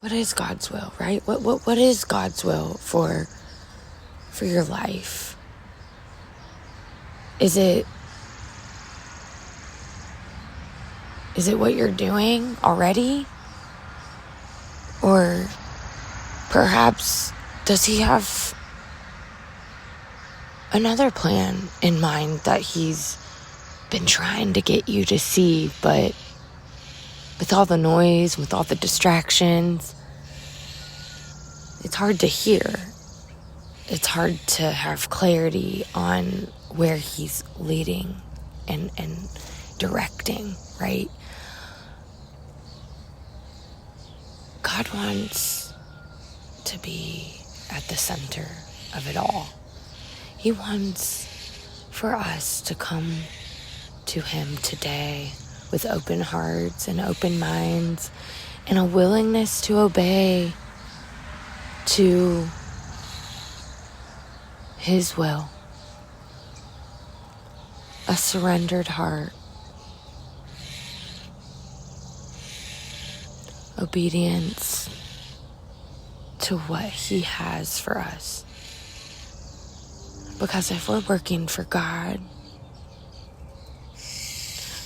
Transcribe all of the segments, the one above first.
what is God's will, right? What is God's will for your life? Is it what you're doing already? Or perhaps does he have another plan in mind that he's been trying to get you to see, but with all the noise, with all the distractions, it's hard to hear. It's hard to have clarity on where he's leading and directing, right? God wants to be at the center of it all. He wants for us to come to him today with open hearts and open minds and a willingness to obey to his will. A surrendered heart. Obedience to what he has for us. Because if we're working for God,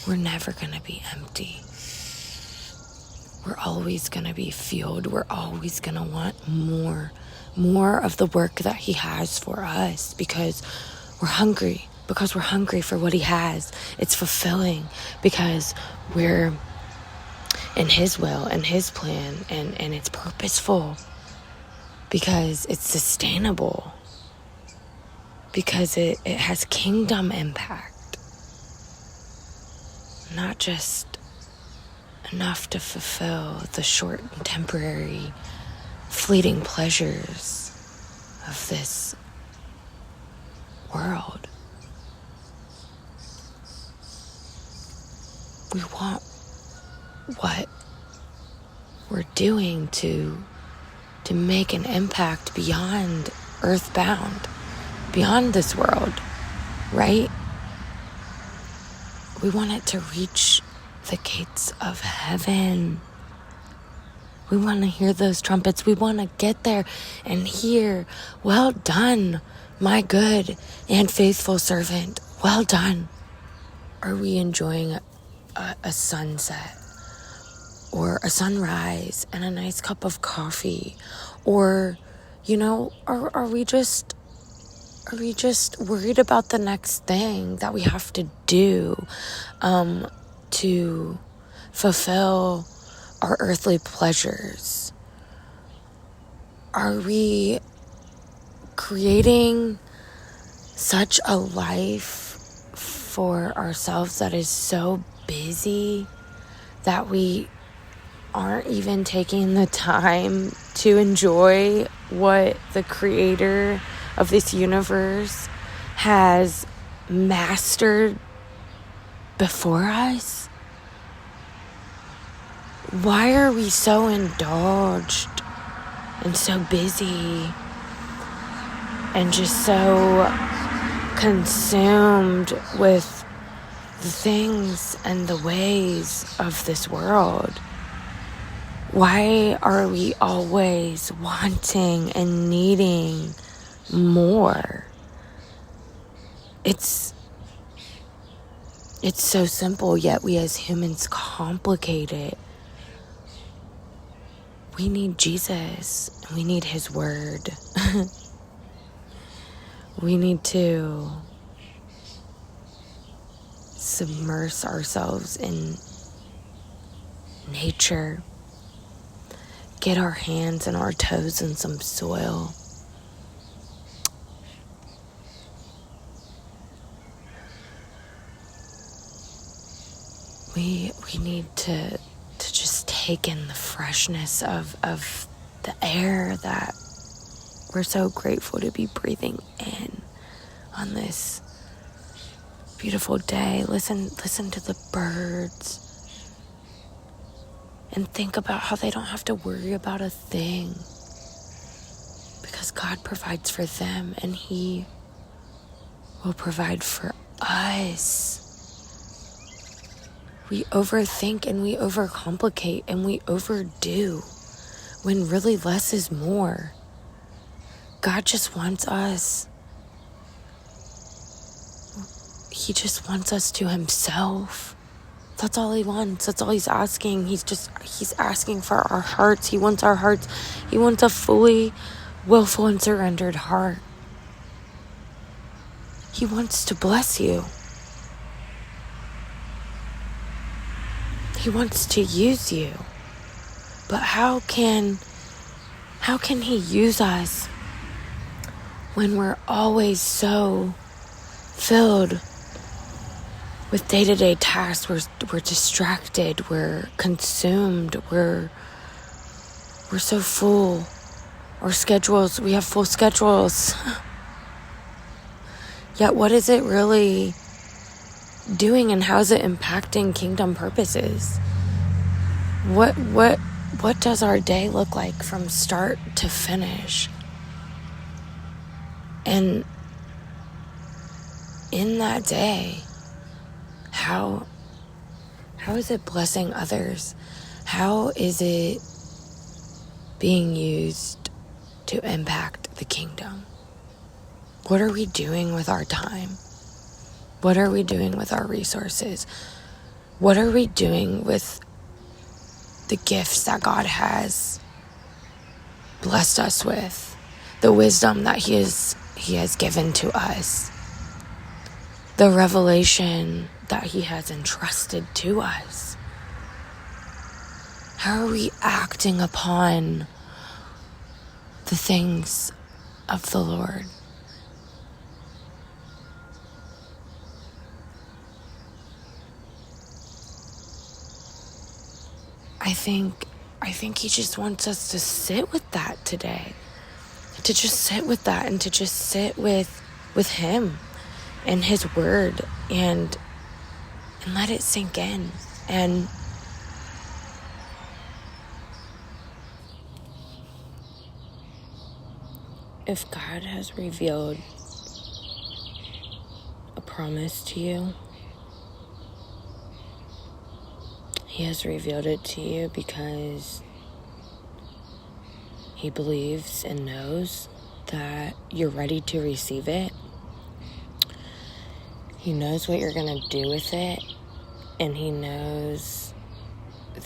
we're never going to be empty. We're always going to be fueled. We're always going to want more of the work that he has for us because we're hungry. Because we're hungry for what he has. It's fulfilling because we're in his will and his plan, and it's purposeful because it's sustainable, because it has kingdom impact, not just enough to fulfill the short and temporary fleeting pleasures of this world. We want what we're doing to make an impact beyond earthbound, beyond this world, right? We want it to reach the gates of heaven. We want to hear those trumpets. We want to get there and hear, "Well done, my good and faithful servant. Well done." Are we enjoying a sunset or a sunrise and a nice cup of coffee? Or, are we just worried about the next thing that we have to do to fulfill our earthly pleasures? Are we creating such a life for ourselves that is so busy that we aren't even taking the time to enjoy what the creator of this universe has mastered before us? Why are we so indulged and so busy and just so consumed with the things and the ways of this world? Why are we always wanting and needing more? It's so simple, yet we as humans complicate it. We need Jesus. We need his word. We need to submerge ourselves in nature. Get our hands and our toes in some soil. We need to just take in the freshness of the air that we're so grateful to be breathing in on this beautiful day. Listen to the birds. And think about how they don't have to worry about a thing. Because God provides for them and he will provide for us. We overthink and we overcomplicate and we overdo. when really less is more. God just wants us. He just wants us to himself. That's all he wants. That's all he's asking. He's asking for our hearts. He wants our hearts. He wants a fully willful and surrendered heart. He wants to bless you. He wants to use you. But how can he use us when we're always so filled with day-to-day tasks? We're distracted, we're consumed, we're so full. Our schedules, we have full schedules. Yet what is it really doing, and how is it impacting kingdom purposes? What does our day look like from start to finish? And in that day, how is it blessing others? How is it being used to impact the kingdom? What are we doing with our time? What are we doing with our resources? What are we doing with the gifts that God has blessed us with? The wisdom that He has given to us. The revelation that He has entrusted to us. How are we acting upon the things of the Lord? I think He just wants us to sit with that today. To just sit with that, and to just sit with Him and His word, and let it sink in. And if God has revealed a promise to you, He has revealed it to you because He believes and knows that you're ready to receive it. He knows what you're going to do with it, and He knows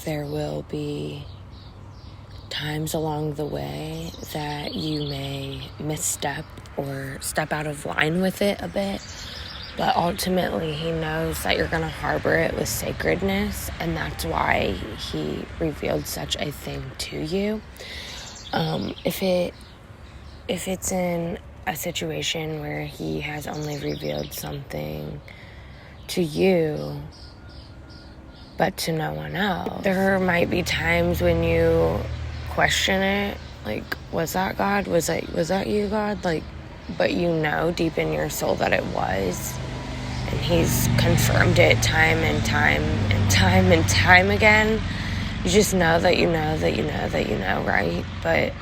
there will be times along the way that you may misstep or step out of line with it a bit, but ultimately He knows that you're going to harbor it with sacredness, and that's why He revealed such a thing to you. If it's in a situation where He has only revealed something to you, but to no one else, there might be times when you question it, like, was that God? Was that you, God? Like, but you know deep in your soul that it was, and He's confirmed it time and time and time and time again. You just know that you know that you know that you know, right? But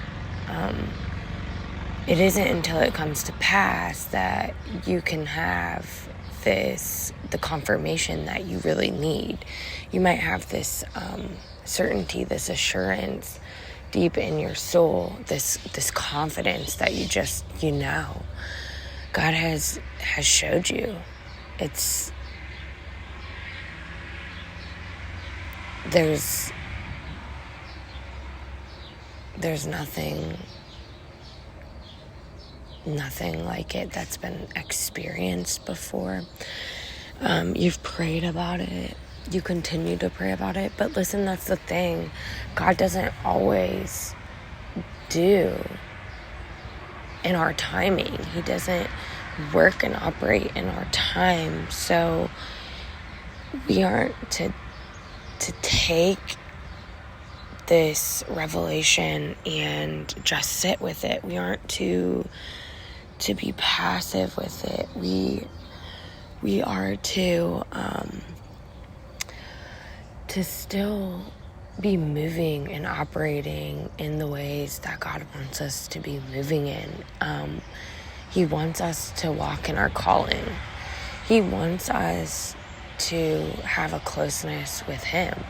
it isn't until it comes to pass that you can have the confirmation that you really need. You might have this certainty, this assurance deep in your soul, this confidence that you know. God has showed you. There's nothing like it that's been experienced before. You've prayed about it. You continue to pray about it. But listen, that's the thing. God doesn't always do in our timing. He doesn't work and operate in our time. So we aren't to take this revelation and just sit with it. We aren't to be passive with it. We are to still be moving and operating in the ways that God wants us to be moving in. He wants us to walk in our calling. He wants us to have a closeness with Him.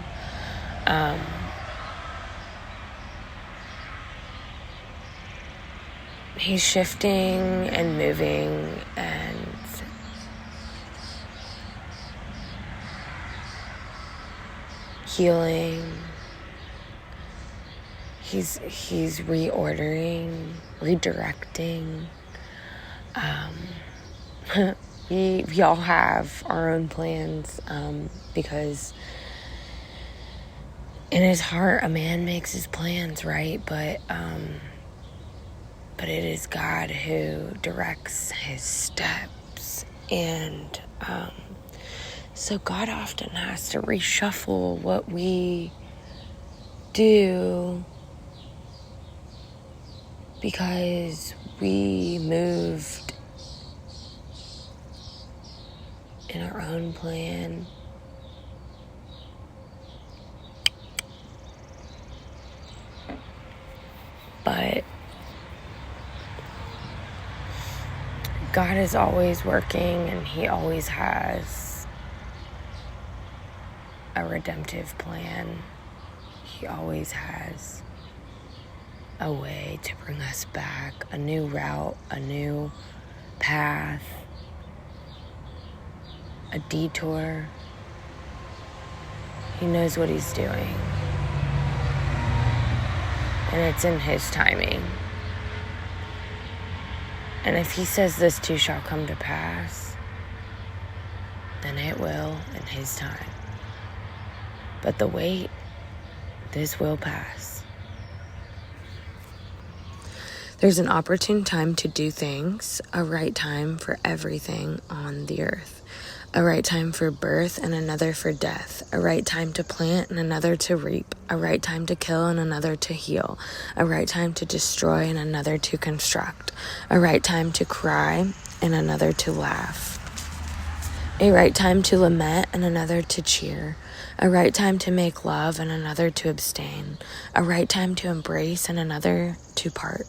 He's shifting and moving and healing. He's reordering, redirecting. We all have our own plans, because in his heart a man makes his plans, right? But it is God who directs his steps. And so God often has to reshuffle what we do because we moved in our own plan. But God is always working, and he always has a redemptive plan. He always has a way to bring us back, a new route, a new path, a detour. He knows what he's doing. And it's in his timing. And if he says this too shall come to pass, then it will in his time. But the wait, this will pass. There's an opportune time to do things, a right time for everything on the earth. A right time for birth and another for death. A right time to plant and another to reap. A right time to kill and another to heal. A right time to destroy and another to construct. A right time to cry and another to laugh. A right time to lament and another to cheer. A right time to make love and another to abstain. A right time to embrace and another to part.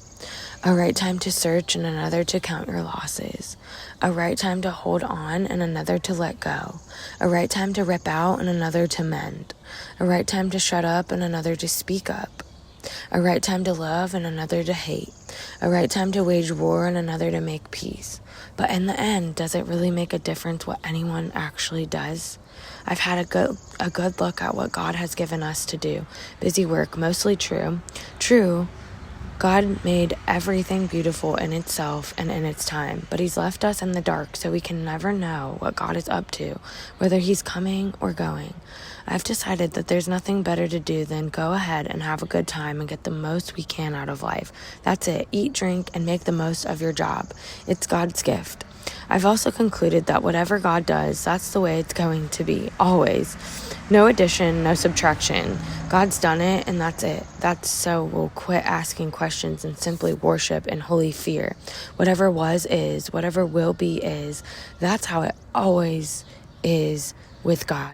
A right time to search and another to count your losses. A right time to hold on and another to let go. A right time to rip out and another to mend. A right time to shut up and another to speak up. A right time to love and another to hate. A right time to wage war and another to make peace. But in the end, does it really make a difference what anyone actually does? I've had a good look at what God has given us to do. Busy work, mostly true. True. God made everything beautiful in itself and in its time, but he's left us in the dark so we can never know what God is up to, whether he's coming or going. I've decided that there's nothing better to do than go ahead and have a good time and get the most we can out of life. That's it. Eat, drink, and make the most of your job. It's God's gift. I've also concluded that whatever God does, that's the way it's going to be, always. No addition, no subtraction. God's done it, and that's it. That's so we'll quit asking questions and simply worship in holy fear. Whatever was is, whatever will be is. That's how it always is with God.